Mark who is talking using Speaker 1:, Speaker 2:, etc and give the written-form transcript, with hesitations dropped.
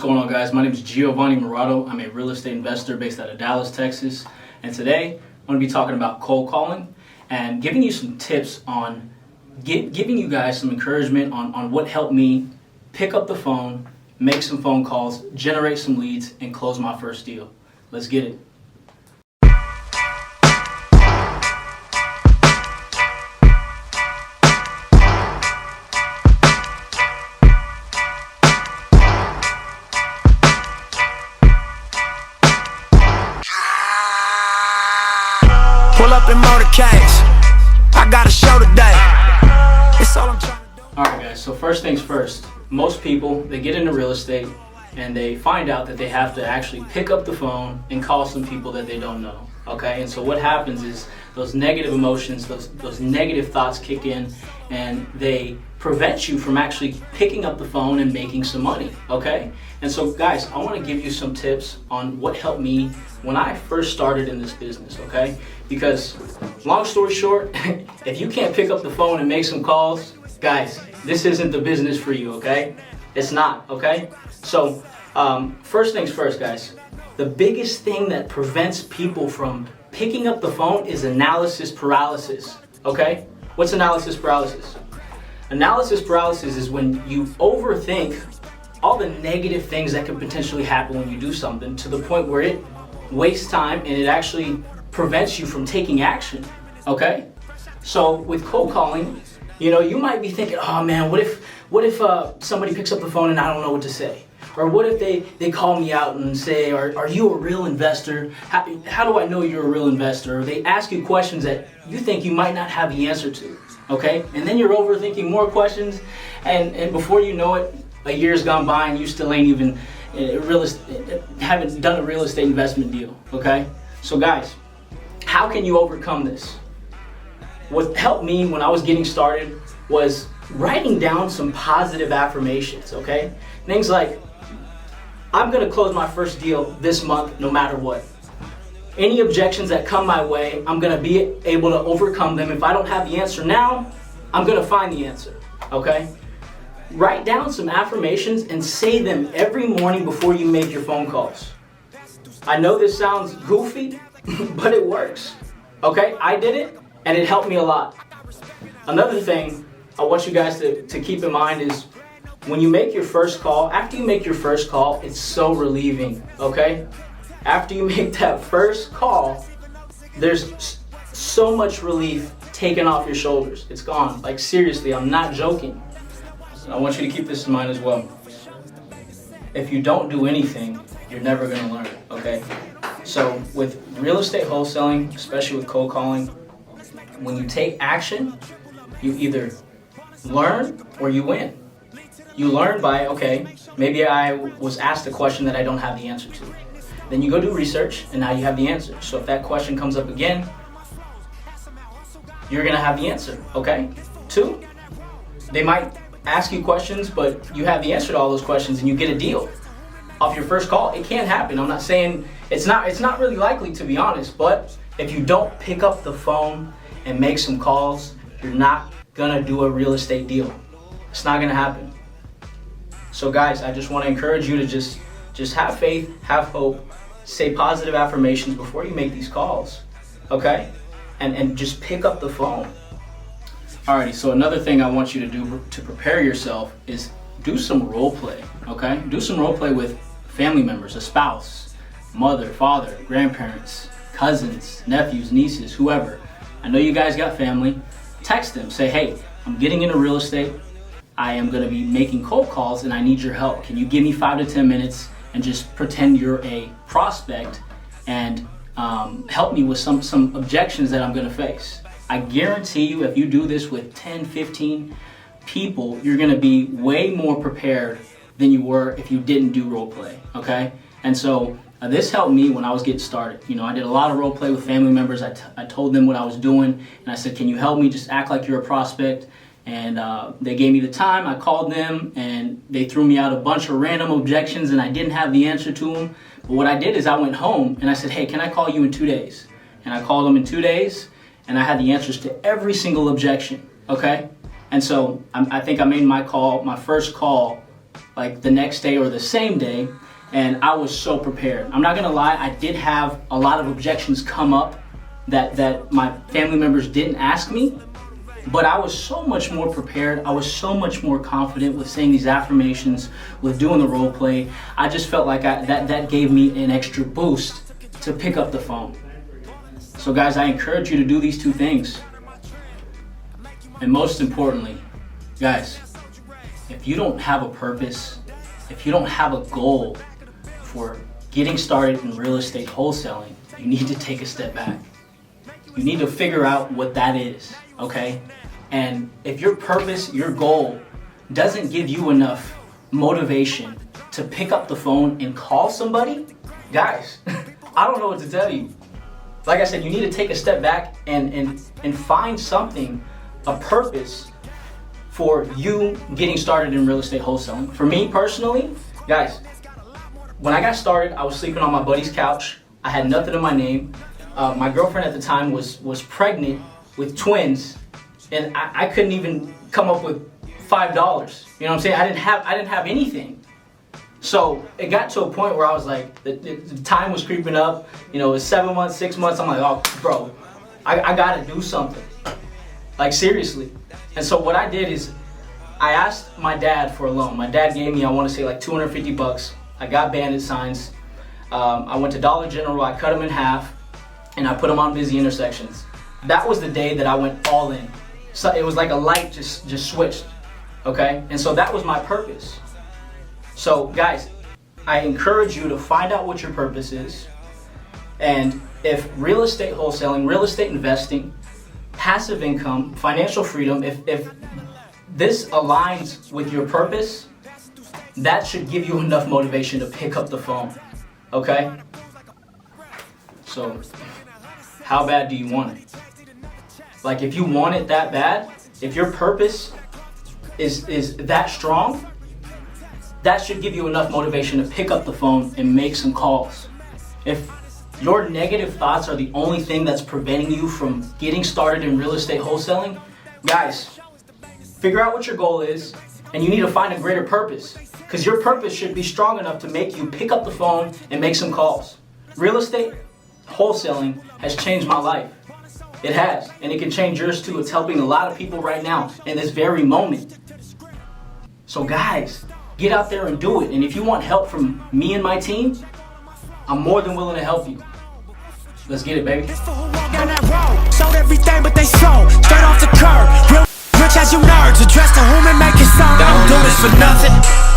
Speaker 1: What's going on, guys? My name is thegiomorado. I'm a real estate investor based out of Dallas, Texas. And today I'm going to be talking about cold calling and giving you some tips on giving you guys some encouragement on what helped me pick up the phone, make some phone calls, generate some leads, and close my first deal. Let's get it.
Speaker 2: Pull up in motorcades. I got a show today. It's all I'm trying to do.
Speaker 1: Alright guys, so first things first. Most people, they get into real estate and they find out that they have to actually pick up the phone and call some people that they don't know. Okay, and so what happens is those negative emotions, those negative thoughts kick in and they prevent you from actually picking up the phone and making some money. Okay, and so guys, I want to give you some tips on what helped me when I first started in this business. Okay, because long story short, if you can't pick up the phone and make some calls, guys, this isn't the business for you. Okay, it's not. Okay, so first things first, guys. The biggest thing that prevents people from picking up the phone is analysis paralysis. Okay? What's analysis paralysis? Analysis paralysis is when you overthink all the negative things that could potentially happen when you do something to the point where it wastes time and it actually prevents you from taking action. Okay? So with cold calling, you might be thinking, oh man, what if somebody picks up the phone and I don't know what to say? Or what if they call me out and say, are you a real investor? How do I know you're a real investor? Or they ask you questions that you think you might not have the answer to, okay? And then you're overthinking more questions, and before you know it, a year's gone by and you still ain't even haven't done a real estate investment deal, okay? So guys, how can you overcome this? What helped me when I was getting started was writing down some positive affirmations, okay? Things like, I'm gonna close my first deal this month no matter what. Any objections that come my way, I'm gonna be able to overcome them. If I don't have the answer now, I'm gonna find the answer, okay? Write down some affirmations and say them every morning before you make your phone calls. I know this sounds goofy, but it works, okay? I did it and it helped me a lot. Another thing I want you guys to keep in mind is when you make your first call, after you make your first call, it's so relieving, okay? After you make that first call, there's so much relief taken off your shoulders. It's gone. Like seriously, I'm not joking. I want you to keep this in mind as well. If you don't do anything, you're never gonna learn, okay? So with real estate wholesaling, especially with cold calling, when you take action, you either learn or you win. You learn by, okay, maybe I was asked a question that I don't have the answer to. Then you go do research and now you have the answer. So if that question comes up again, you're gonna have the answer, okay? 2, they might ask you questions, but you have the answer to all those questions and you get a deal off your first call. It can happen. I'm not saying, it's not really likely, to be honest, but if you don't pick up the phone and make some calls, you're not gonna do a real estate deal. It's not gonna happen. So guys, I just want to encourage you to just have faith, have hope, say positive affirmations before you make these calls, okay? And just pick up the phone. Alrighty, so another thing I want you to do to prepare yourself is do some role play, okay? Do some role play with family members, a spouse, mother, father, grandparents, cousins, nephews, nieces, whoever. I know you guys got family. Text them, say, hey, I'm getting into real estate. I am going to be making cold calls and I need your help. Can you give me 5 to 10 minutes and just pretend you're a prospect and help me with some objections that I'm going to face? I guarantee you if you do this with 10, 15 people, you're going to be way more prepared than you were if you didn't do role play, okay? And so this helped me when I was getting started. I did a lot of role play with family members. I told them what I was doing and I said, can you help me? Just act like you're a prospect. And they gave me the time. I called them and they threw me out a bunch of random objections and I didn't have the answer to them. But what I did is I went home and I said, hey, can I call you in 2 days? And I called them in 2 days and I had the answers to every single objection, okay? And so I think I made my first call like the next day or the same day, and I was so prepared. I'm not gonna lie, I did have a lot of objections come up that my family members didn't ask me, but I was so much more prepared. I was so much more confident with saying these affirmations, with doing the role play. I just felt like that gave me an extra boost to pick up the phone. So guys, I encourage you to do these two things. And most importantly, guys, if you don't have a purpose, if you don't have a goal for getting started in real estate wholesaling, you need to take a step back. You need to figure out what that is, okay? And if your purpose, your goal, doesn't give you enough motivation to pick up the phone and call somebody, guys, I don't know what to tell you. Like I said, you need to take a step back and find something, a purpose for you getting started in real estate wholesaling. For me personally, guys, when I got started, I was sleeping on my buddy's couch. I had nothing in my name. My girlfriend at the time was pregnant with twins, and I couldn't even come up with $5. You know what I'm saying? I didn't have anything. So it got to a point where I was like, the time was creeping up. You know, it was 7 months, 6 months. I'm like, oh, bro, I gotta do something. Like, seriously. And so what I did is I asked my dad for a loan. My dad gave me, I want to say, like $250. I got bandit signs. I went to Dollar General. I cut them in half, and I put them on busy intersections. That was the day that I went all in. So it was like a light just switched, okay? And so that was my purpose. So guys, I encourage you to find out what your purpose is. And if real estate wholesaling, real estate investing, passive income, financial freedom, if this aligns with your purpose, that should give you enough motivation to pick up the phone, okay? So, how bad do you want it? Like, if you want it that bad, if your purpose is that strong, that should give you enough motivation to pick up the phone and make some calls. If your negative thoughts are the only thing that's preventing you from getting started in real estate wholesaling, guys, figure out what your goal is, and you need to find a greater purpose, because your purpose should be strong enough to make you pick up the phone and make some calls. Real estate wholesaling has changed my life. It has, and it can change yours too. It's helping a lot of people right now in this very moment. So guys, get out there and do it. And if you want help from me and my team, I'm more than willing to help you. Let's get it, baby.
Speaker 2: Sold everything but they sold straight off the curb. Real rich as you nerds, address to whom and make it sound. I don't do this for nothing.